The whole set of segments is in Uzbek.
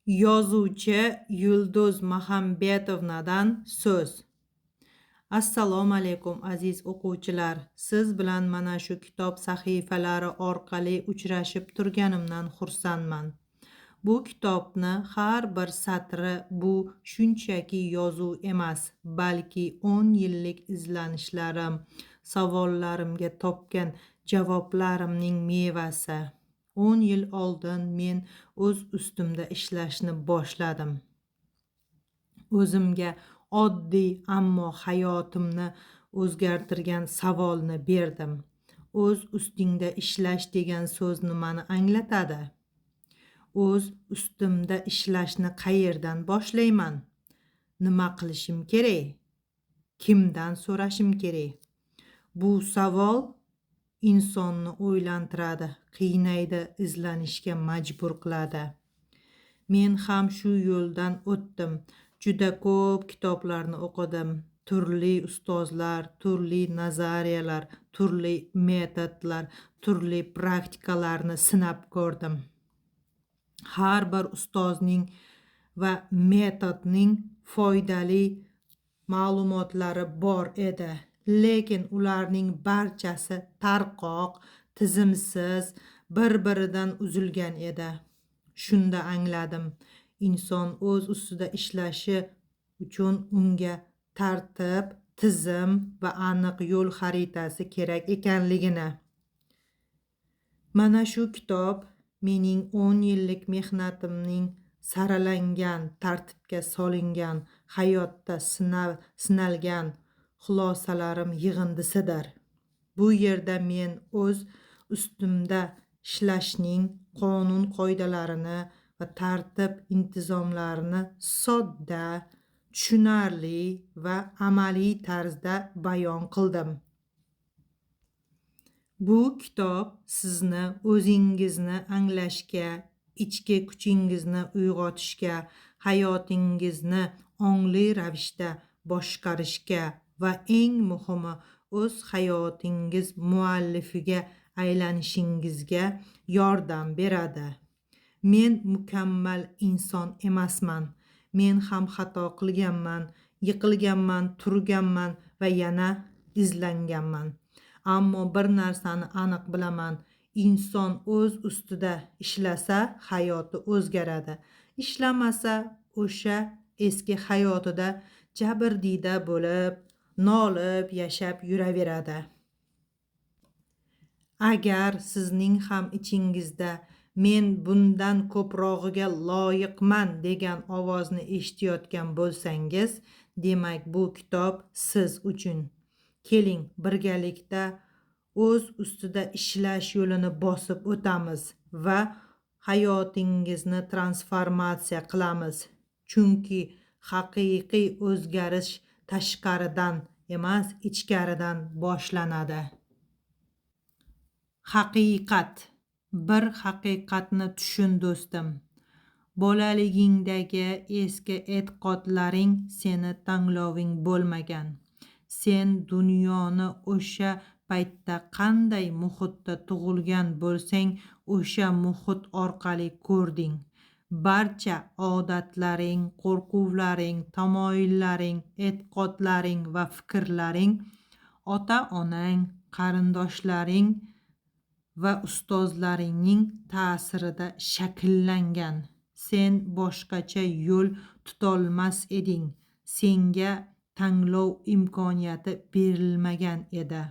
Yozuvchi Yulduz Mahambetovnadan so'z. Assalomu alaykum aziz o'quvchilar. Siz bilan mana shu kitob sahifalari orqali uchrashib turganimdan xursandman. Bu kitobni har bir satri bu shunchaki yozuv emas, balki 10 yillik izlanishlarim, savollarimga topgan javoblarimning mevasi. 10 yil oldin men o'z ustimda ishlashni boshladim. O'zimga oddiy ammo hayotimni o'zgartirgan savolni berdim. O'z ustingda ishlash degan so'z nimani anglatadi? O'z ustimda ishlashni qayerdan boshlayman? Nima qilishim kerak? Kimdan so'rashim kerak? Bu savol insonni o'ylantiradi, qiynaydi, izlanishga majbur qiladi. Men ham shu yo'ldan o'tdim. Juda ko'p kitoblarni o'qidim. Turli ustozlar, turli nazariyalar, turli metodlar, turli praktikalarni sinab ko'rdim. Har bir ustozning va metodning foydali ma'lumotlari bor edi. Lekin ularning barchasi tarqoq, tizimsiz, bir-biridan uzilgan edi. Shunda angladim, inson o'z ustida ishlashi uchun unga tartib, tizim va aniq yo'l xaritasi kerak ekanligini. Mana shu kitob mening 10 yillik mehnatimning saralangan, tartibga solingan, hayotda sinalgan xulosalarim yig'indisidir. Bu yerda men o'z ustimda ishlashning qonun-qoidalarini va tartib-intizomlarini sodda, tushunarli va amaliy tarzda bayon qildim. Bu kitob sizni o'zingizni anglashga, ichki kuchingizni uyg'otishga, hayotingizni ongli ravishda boshqarishga va eng muhimi o'z hayotingiz muallifiga aylanishingizga yordam beradi. Men mukammal inson emasman. Men ham xato qilganman, yiqilganman, turganman va yana izlanganman. Ammo bir narsani aniq bilaman. Inson o'z ustida ishlasa, hayoti o'zgaradi. Ishlamasa, o'sha eski hayotida jabrdiyda bo'lib, nolib yashab yuraveradi. Agar sizning ham ichingizda men bundan ko'prog'iga loyiqman degan ovozni eshitayotgan bo'lsangiz, demak bu kitob siz uchun. Keling, birgalikda o'z ustida ishlash yo'lini bosib o'tamiz va hayotingizni transformatsiya qilamiz. Chunki haqiqiy o'zgarish tashqaridan emas, ichkaridan boshlanadi. Haqiqat. Bir haqiqatni tushun do'stim. Bolaligingdagi eski e'tiqodlaring seni tanloving bo'lmagan. Sen dunyoni o'sha paytda qanday muhitda tug'ilgan bo'lsang, o'sha muhit orqali ko'rding. Barcha odatlaring, qo'rquvlaring, tamoyillaring, e'tiqodlaring va fikrlaring ota-onang, qarindoshlaring va ustozlaringning ta'sirida shakllangan. Sen boshqacha yo'l tutolmas eding. Senga tanlov imkoniyati berilmagan edi.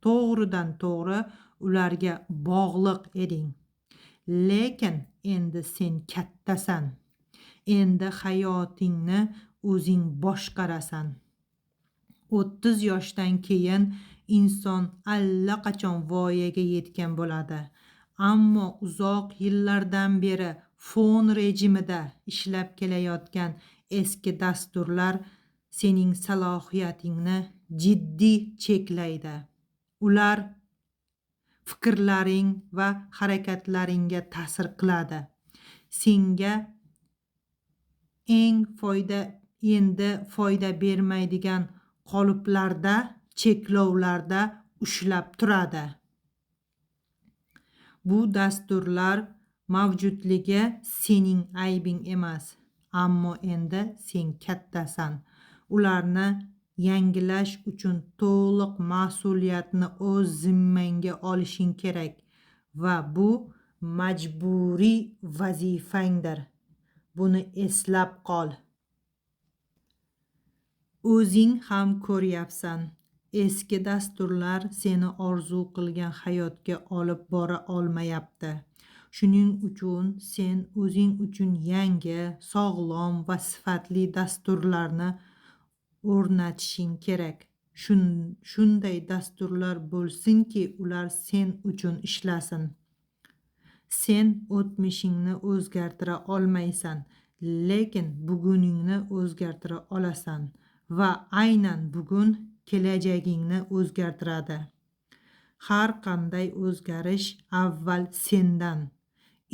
To'g'ridan to'g'ri ularga bog'liq eding. Lekin endi sen kattasan. Endi hayotingni o'zing boshqarasan. 30 yoshdan keyin inson allaqachon voyaga yetgan bo'ladi. Ammo uzoq yillardan beri fon rejimida ishlab kelayotgan eski dasturlar sening salohiyatingni jiddiy cheklaydi. Ular fikrlaring va harakatlaringga ta'sir qiladi. Senga endi foyda bermaydigan qoliplarda, cheklovlarda ushlab turadi. Bu dasturlar mavjudligi sening aybing emas, ammo endi sen kattasan. Ularni yangilash uchun to'liq mas'uliyatni o'z zimmangga olishing kerak va bu majburiy vazifangdir. Buni eslab qol. O'zing ham ko'ryapsan, eski dasturlar seni orzu qilgan hayotga olib bora olmayapti. Shuning uchun sen o'zing uchun yangi, sog'lom va sifatli dasturlarni o'rnatishing kerak. Shunday dasturlar bo'lsinki, ular sen uchun ishlasin. Sen o'tmishingni o'zgartira olmaysan, lekin buguningni o'zgartira olasan va aynan bugun kelajagingni o'zgartiradi. Har qanday o'zgarish avval sendan,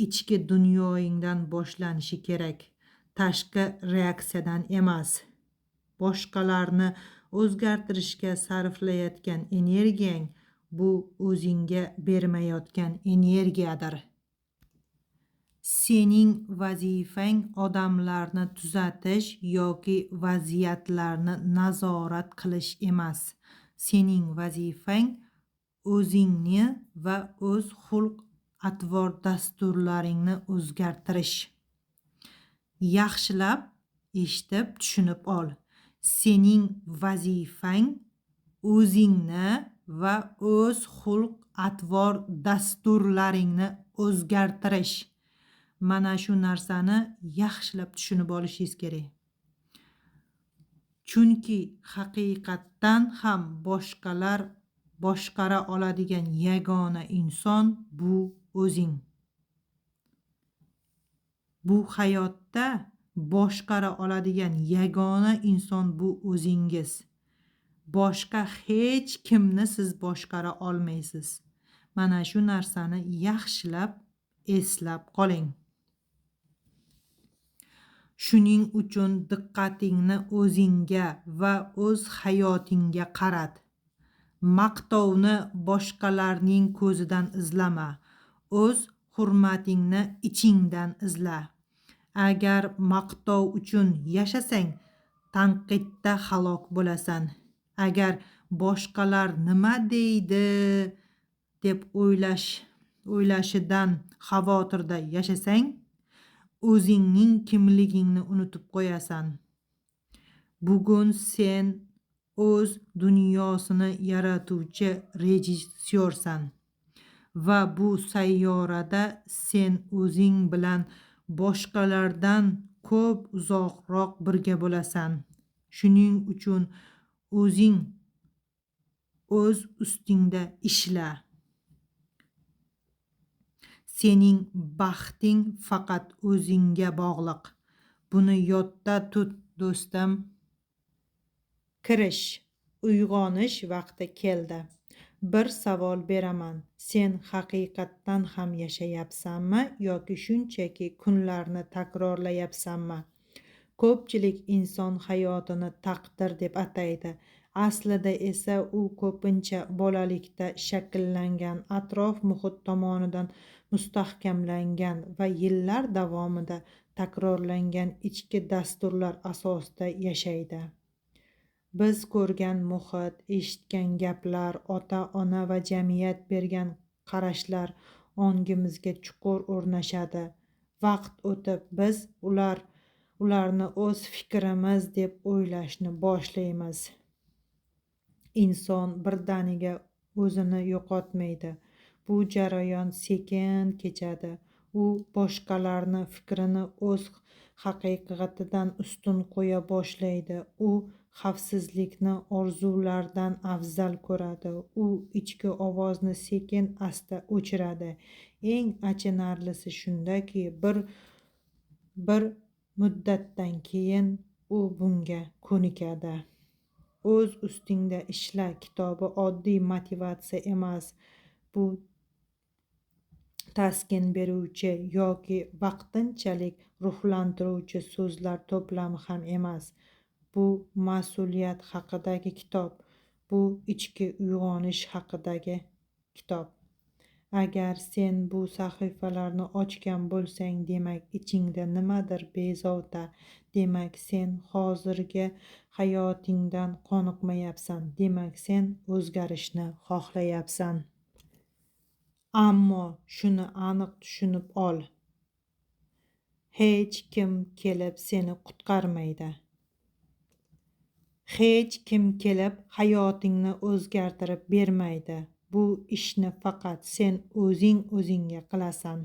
ichki dunyoingdan boshlanishi kerak, tashqi reaksiyadan emas. Boshqalarni o'zgartirishga sarflayotgan energiyang bu o'zingga bermayotgan energiyadir. Sening vazifang odamlarni tuzatish yoki vaziyatlarni nazorat qilish emas. Sening vazifang o'zingni va o'z xulq-atvor dasturlaringni o'zgartirish. Yaxshilab eshitib tushunib ol. Sening vazifang o'zingni va o'z xulq-atvor dasturlaringni o'zgartirish. Mana shu narsani yaxshilab tushunib olishingiz kerak. Chunki haqiqatdan ham boshqalar boshqara oladigan yagona inson bu o'zing. Bu hayotda boshqara oladigan yagona inson bu o'zingiz. Boshqa hech kimni siz boshqara olmaysiz. Mana shu narsani yaxshilab eslab qoling. Shuning uchun diqqatingni o'zingga va o'z hayotingga qarat. Maqtovni boshqalarning ko'zidan izlama. O'z hurmatingni ichingdan izla. Agar maqtov uchun yashasang, tanqidda halok bo'lasan. Agar boshqalar nima deydi deb o'ylashidan xavotirda yashasang, o'zingning kimligingni unutib qo'yasan. Bugun sen o'z dunyosini yaratuvchi rejissyorsan va bu sayyorada sen o'zing bilan boshqalardan ko'p uzoqroq birga bo'lasan. Shuning uchun o'zing o'z ustingda ishla. Sening baxting faqat o'zingga bog'liq. Buni yodda tut, do'stim. Kirish, uyg'onish vaqti keldi. Bir savol beraman. Sen haqiqatdan ham yashayapsanmi yoki shunchaki kunlarni takrorlayapsanmi? Ko'pchilik inson hayotini taqdir deb ataydi. Aslida esa u ko'pincha bolalikda shakllangan atrof muhit tomonidan mustahkamlangan va yillar davomida takrorlangan ichki dasturlar asosida yashaydi. Biz ko'rgan muhit, eshitgan gaplar, ota-ona va jamiyat bergan qarashlar ongimizga chuqur o'rnashadi. Vaqt o'tib biz ularni o'z fikrimiz deb o'ylashni boshlaymiz. Inson birdaniga o'zini yo'qotmaydi. Bu jarayon sekin kechadi. U boshqalarni fikrini o'z haqiqatidan ustun qo'ya boshlaydi. U xavfsizlikni orzulardan afzal ko'radi. U ichki ovozni sekin-asta o'chiradi. Eng achinarlisi shundaki, bir muddatdan keyin u bunga ko'nikadi. O'z ustingda ishla kitobi oddiy motivatsiya emas. Bu taskin beruvchi yoki vaqtinchalik ruhlantiruvchi so'zlar to'plami ham emas. Bu mas'uliyat haqidagi kitob. Bu ichki uyg'onish haqidagi kitob. Agar sen bu sahifalarni ochgan bo'lsang, demak ichingda nimadir bezovta. Demak sen hozirgi hayotingdan qoniqmayapsan. Demak sen o'zgarishni xohlayapsan. Ammo shuni aniq tushunib ol. Hech kim kelib seni qutqarmaydi. Hech kim kelib hayotingni o'zgartirib bermaydi. Bu ishni faqat sen o'zingga qilasan.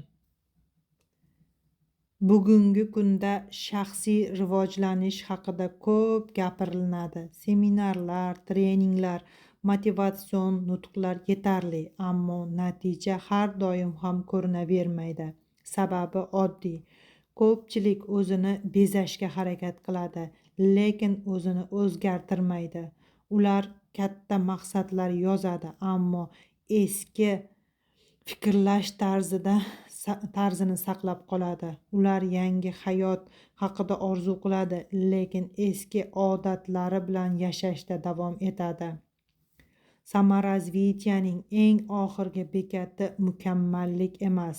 Bugungi kunda shaxsiy rivojlanish haqida ko'p gapiriladi. Seminarlar, treninglar, motivatsion nutqlar yetarli, ammo natija har doim ham ko'rinavermaydi. Sababi oddiy. Ko'pchilik o'zini bezashga harakat qiladi, lekin o'zini o'zgartirmaydi. Ular katta maqsadlar yozadi, ammo eski fikrlash tarzini saqlab qoladi. Ular yangi hayot haqida orzu qiladi, lekin eski odatlari bilan yashashda davom etadi. Samarasvitiyaning eng oxirgi bekati mukammallik emas.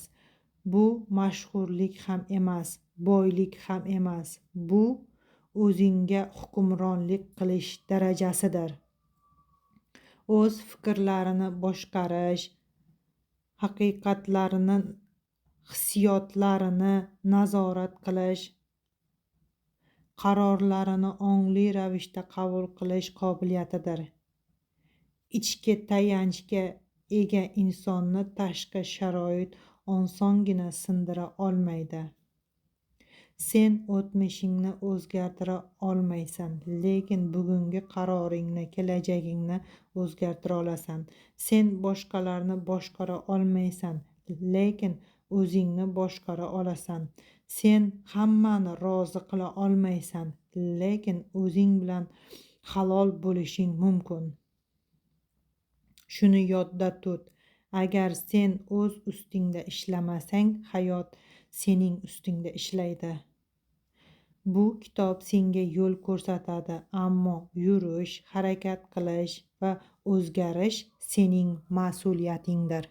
Bu mashhurlik ham emas, boylik ham emas. Bu o'zingga hukmronlik qilish darajasidir. O'z fikrlarini boshqarish, haqiqatlarini, hissiyotlarini nazorat qilish, qarorlarini ongli ravishda qabul qilish qobiliyatidir. Ichki tayanchga ega insonni tashqi sharoit osongina sindira olmaydi. Sen o'tmishingni o'zgartira olmaysan, lekin bugungi qaroringni kelajagingni o'zgartira olasan. Sen boshqalarni boshqara olmaysan, lekin o'zingni boshqara olasan. Sen hammani rozi qila olmaysan, lekin o'zing bilan halol bo'lishing mumkin. Shuni yodda tut. Agar sen o'z ustingda ishlamasang, hayot sening ustingda ishlaydi. Bu kitob senga yo'l ko'rsatadi, ammo yurish, harakat qilish va o'zgarish sening mas'uliyatingdir.